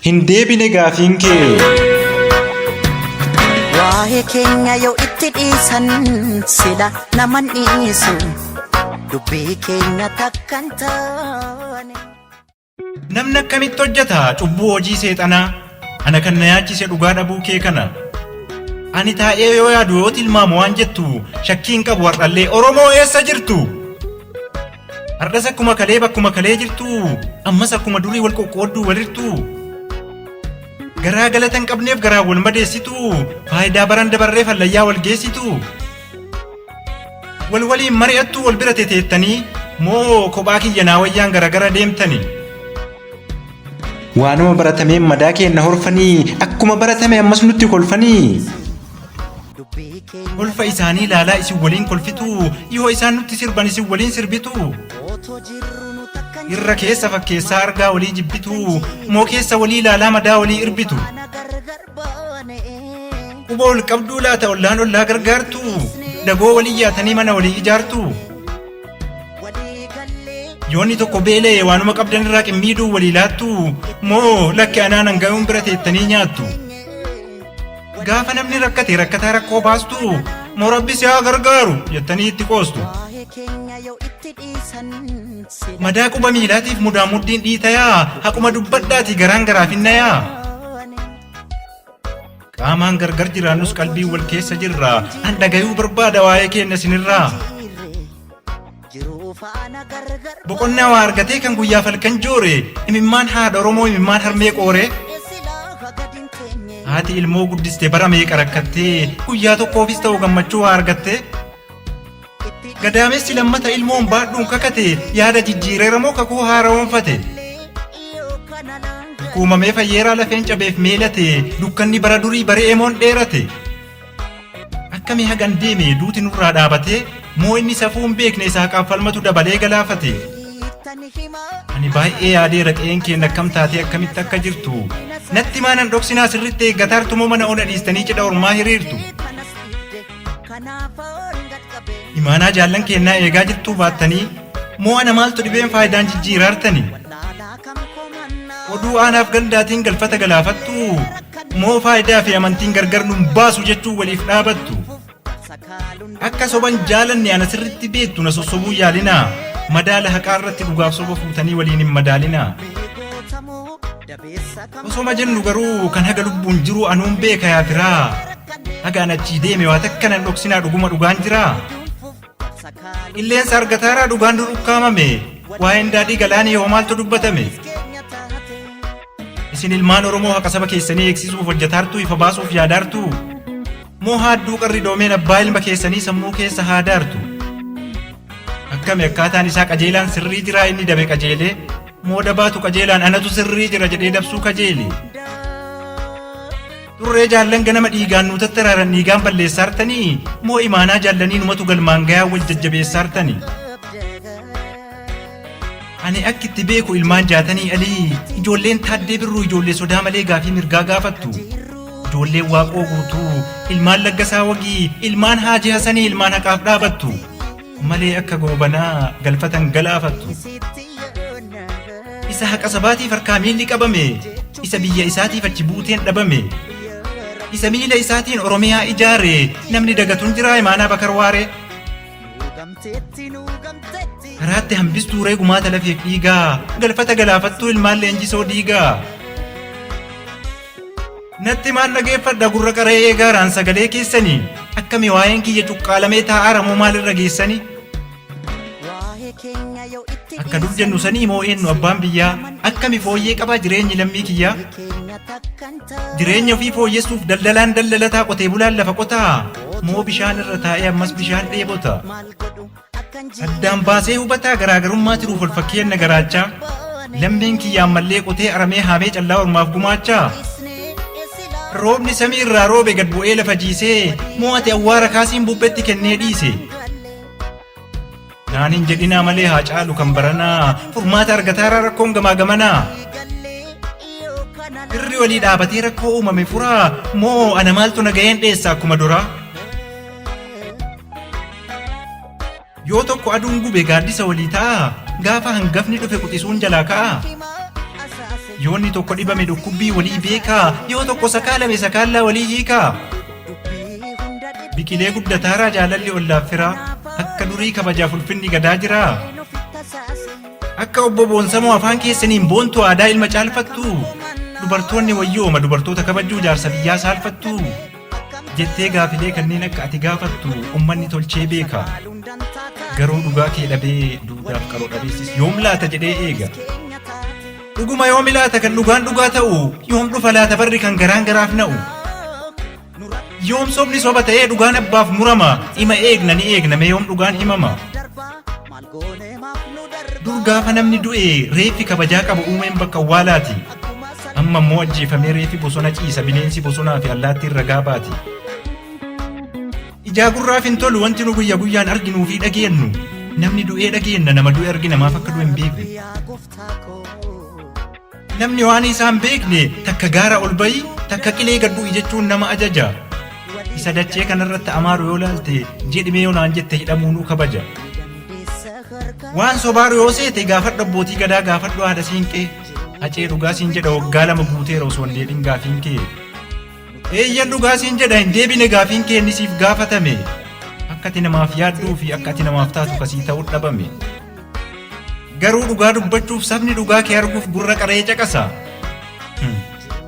Hin deebine gaafiin kee. Waa'ee keenya yoo itti dhiisan sila naman dhiisu dubbii keenya takkan taane. Namni akkamitti hojjeta cubbuu hojii seexanaa? Ana kan na yaachise dhugaa dhabuu kee kana. Ani taa'ee yoo yaadu yoo tilmaamu waan jettu shakkiin qabu har'allee Oromoo eessa jirtu? Har'as akkuma kalee bakkuma kalee jirtu ammas akkuma durii wal qoqqoodduu walirtu. Garaa galata hin qabneef garaa wal madeessitu faayidaa baran dabarree fallayyaa wal geessitu. Wal waliin mari'attu wal bira teteettanii moo kophaa kiyya naawayyaan garagara deemtani. Waanuma baratameen madaa keenna horfanii akkuma baratame ammas nutti kolfanii. Kolfa isaanii ilaalaa isin waliin kolfitu yoo isaan nutti sirban isin waliin sirbitu. Irra keessa fakkeessaa argaa walii jibbitu moo keessa walii ilaalaa madaa walii irbitu. Quba ol qabduu laata ollaan ollaa gargaartu dagoo walii yaatanii mana walii ijaartu. Yoonni tokko beelee waanuma qabdan irraa qimmiiduu walii laattu moo lakki anaan hanga'uun bira teettanii nyaattu. Gaafa namni rakkate rakkataa rakkoo baastu moo rabbi si haa gargaaru jettanii itti qoostu. Madaa quba miilaatiif mudaa muddiin dhiitayaa haquma dubbadhaati garaan garaaf hinnayaa. Qaamaan gargar jiraannus qalbii wal keessa jirra an dhagayuu barbaada waa'ee keenya sinirraa. Boqonnaa waa argatee kan guyyaaf halkan joore imimmaan haadha Oromoo imimmaan harmee qoore. Haati ilmoo guddiste bara meeqa rakkattee guyyaa tokkoofis ta'u gammachuu waa argatte. Gadaamessi lammata ilmoon baadhuun kakate yaada jijjiireera moo kakuu haarawanfate. Kuumamee fayyeeraa lafeen cabeef meelate dukkanni bara durii bare'ee moon dheerate. Akkamii hagan deeme duuti nurraa dhaabate moo inni safuun beekne isaa qaanfalmatu dabalee galaafate. Ani baay'ee yaadee raqeen keenya akkam taatee akkamitti akka jirtu. Natti maanan dhoksinaa sirritti eeggatartu moo mana ona dhiistanii cidha ormaa hiriirtu. Imaanaa jaallan kennaa eegaa jirtuu baattanii moo ana maaltu dhibeen faayidaan jijjiiraartani. Oduu aanaaf gandaatiin galfata galaafattu moo faayidaa fi amantiin gargar nun baasu jechuu waliif dhaabattu. Akka soban jaalanne ana sirritti beektu na sossobuu yaalinaa. Madaala haqaa irratti dhugaaf soba fuutanii waliin hin madaalinaa. Osoma jennu garuu kan haga lubbuun jiru anuun beeka yaa firaa. Hagaan achii deeme waa takka nan dhoksinaa dhuguma dhugaan jiraa. Qilleensa argataaraa dhugaan durukkaamame waa'een daadhii galaanii yoo maaltu dubbatame. Isin ilmaan Oromoo haqa saba keessanii eegsisuuf hojjetaartu ifa baasuuf yaadaartu moo haadduu qarri doomeen abbaa ilma keessanii sammuu keessa haadaartu. Akkami akkaataan isaa qajeelaan sirrii jiraa inni dabe qajeelee moo dabaatu qajeelaan anatu sirrii jira jedhee dabsuu kajeele. Turree jaallan ganama dhiigaan nu tattaraaran dhiigaan balleessaartanii moo imaanaa jaallanii numatu galmaan gayaa wal jajjabeessaartanii. Ani akkitti beeku ilmaan jaatanii alii ijoolleen Taaddee Birruu ijoollee sodaa malee gaafii mirgaa gaafattu. Ijoolleen Waaqoo guutuu ilmaan Laggasaa Wagii ilmaan Haajii Hasanii ilmaan haqaaf dhaabattu. Malee akka goobanaa galfatan galaafattu. Isa haqa sabaatiif harkaa miilli qabame isa biyya isaatiif achi buuteen dhabame. Isa miila isaatiin Oromiyaa ijaare namni dagatuun jiraa imaanaa bakar waare. Karaatti hambistuu ree gumaata lafeef dhiigaa galfata galaafattuu ilmaan leenjisoo dhiigaa. Natti maan dhageeffadha gurra qaree eegaaraan sagalee keessanii akkami waa'een kiyya cuqqaalamee taa'aara moo maalirra geessanii. Akka dur jennu sanii moo eenyu abbaan biyyaa akkami fooyyee qabaa jireenyi lammii kiyyaa. Jireenya ofii fooyyessuuf daldalaan daldalataa qotee bulaan lafa qotaa moo bishaan irra taa'ee ammas bishaan dheebota. Addaan baasee hubataa garaagarummaa jiruuf wal fakkeenna garaachaa lammiin kiyyaan mallee qotee aramee haamee callaa ormaaf gumaachaa. Roobni samii irraa roobe gad bu'ee lafa jiisee moo ati awwaara kaasiin bubbetti kennee dhiise. Naan hin jedhinaa malee haa caalu kan baranaa furmaata argataaraa rakkoon gamaa gamanaa. Irri walii dhaabatee rakkoo uumame furaa moo ana maaltu nagayeen dheessa akkuma duraa. Yoo tokko aduun gube gaaddisa walii ta'a gaafa hangafni dhufe quxisuun jalaa ka'a. Yoo inni tokko dhibame dhukkubbii walii beekaa, yoo tokko sakaalame sakaallaa walii hiikaa. Biqilee guddataaraa jaalalli ollaaf firaa, akka durii kabajaaf ulfinni gadaa jiraa. Akka obbo Boonsamoo afaan keessaniin boontu aadaa ilma caalfattu. Dubartoonni wayyooma dubartoota kabajuu jaarsa biyyaa saalfattu. Jettee gaafilee kanneen akka ati gaafattu ummanni tolchee beeka. Garuu dhugaa kee dhabee duudhaaf qaroo dhabeessis yoom laata jedhee eega. Dhuguma yoom laata kan dhugaan dhugaa ta'u, yoom dhufa laata barri kan garaan garaaf na'u. Yoom sobni soba ta'ee dhugaan abbaaf murama, ima eegna ni eegna mee yoom dhugaan himama. Dur gaafa namni du'e reeffi kabajaa qabu uumeen bakka awwaalaati. Amma immoo ajjeefamee reeffi bosona ciisa, bineensi bosonaa fi allaattiin ragaa baati. Ijaa gurraaf hin tolu wanti nu guyya guyyaan arginuu fi dhageenyu. Namni du'ee dhageenna, nama du'e argina maaf akka du'e hin beekne. Namni waan isaan beekne takka gaara ol bayi, takka qilee gad bu'i jechuun nama ajaja. Isa dachee kanarratti amaaru yoo laalte jedhimee yoo naan jette hidhamuu nu kabaja. Waan sobaaru yoo seete gaafadhu abbootii gadaa, gaafadhu haadha siinqee. Hacee dhugaa siin jedha waggaa lama guuteera osoo hin deebiin gaafiin kee. Eeyyan dhugaa siin jedha hin deebine gaafiin kee inni siif gaafatame. Akka ati namaaf yaadduu fi akka ati namaaf taatu kasii ta'uu dhabame. Garuu dhugaa dubbachuuf sabni dhugaa kee arguuf gurra qaree caqasa.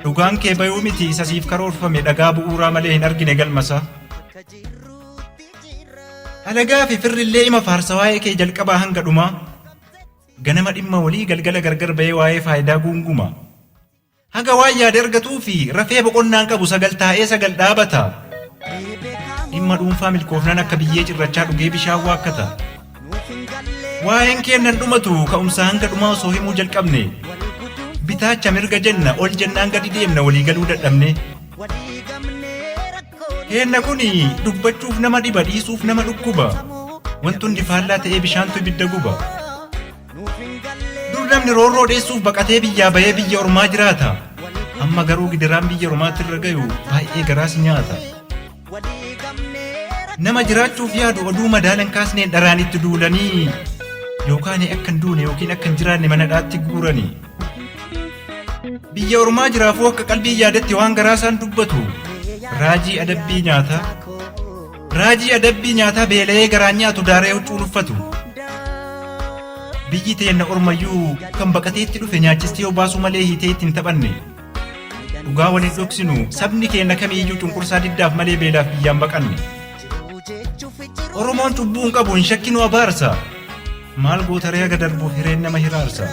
Dhugaan kee bayuu miti isa siif karoorfame dhagaa bu'uuraa malee hin argine galmasa. Alagaa fi firrillee ima faarsa waa'ee kee jalqabaa hanga dhumaa. Ganama dhimma walii galgala gargar bahee waa'ee faayidaa guunguma. Haga waan yaade argatuu fi rafee boqonnaan qabu sagal taa'ee sagal dhaabata. Dhimma dhuunfaa milkoofnan akka biyyee cirrachaa dhugee bishaan waakkata. Waa'een keennan dhumatu ka'umsa hanga dhumaa osoo himuu jalqabne. Bitaacha mirga jenna ol jennaan gadi deemna walii galuu dadhabne. Keenna kuni dubbachuuf nama dhiba dhiisuuf nama dhukkuba. Wantuun faallaa ta'ee bishaantu ibidda guba. Dur namni roorroo dheessuuf baqatee biyyaa bahee biyya ormaa jiraata. Amma garuu gidiraan biyya ormaatti irra gayu baay'ee garaas nyaata. Nama jiraachuuf yaadu oduu madaalan kaasneen dharaan itti duulanii, yookaan akka hin duune yookiin akka hin jiraanne mana dhaatti guuranii. Biyya ormaa jiraafuu akka qalbii yaadatti waan garaasaan dubbatu. Raajii adabbii nyaataa. Raajii adabbii nyaataa beela'ee garaan nyaatu daaree huccuun uffatu. Biyyi teenna ormayyuu kan baqateetti dhufe nyaachistii yoo baasuu malee hiitee ittiin taphanne. Dhugaa waliin dhoksinu sabni keenya kamiiyyuu cunqursaa diddaaf malee beelaaf biyyaan baqanne. Oromoon cubbuu hin qabu hin shakkinu abaarsa. Maal goota reega darbuuf hireen nama hiraarsa.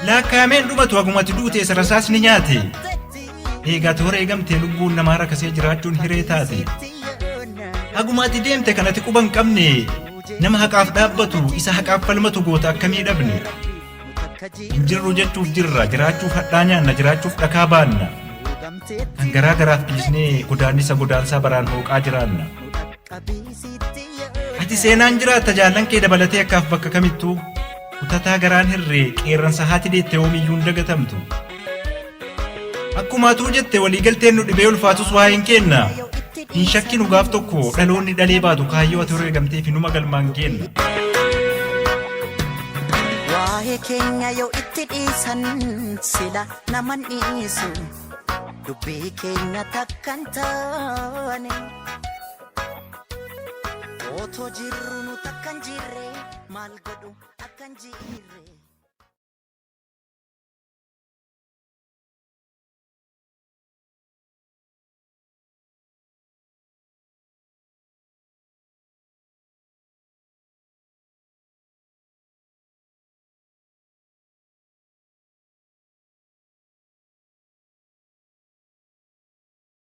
Laakkaameen dhumatu hagumatti duute sarasaas ni nyaate. Eegaa toora eegamtee lubbuun namaa rakasee jiraachuun hiree taate. Hagumatti deemte kanatti quba hin qabne. Nama haqaaf dhaabbatu isa haqaaf falmatu goota akkamii dhabne. Hin jirru jechuuf jirra, jiraachuuf hadhaa nyaanna, jiraachuuf dhakaa baanna. Kan garaa garaaf dhiisnee godaannisa godaansaa baraan hooqaa jiraanna. Ati seenaan jiraatta jaallan kee dabalatee akkaaf bakka kamittuu. Kutataa garaan hirree qeerransa haati deette oomiyyuun dagatamtu. Akkuma atuu jette waliigalteen nu dhibee ulfaatus waa'een keenna. Hin shakkinu gaaf tokko dhaloonni dhalee baatu kaayyoo ati herreegamtee fi numa galmaan geenna. Waa'ee keenya yoo itti dhiisan sila naman dhiisu. Dubbii keenya takkan taane. Otoo jirru nu takkan jirre maal godhu akkan jirre.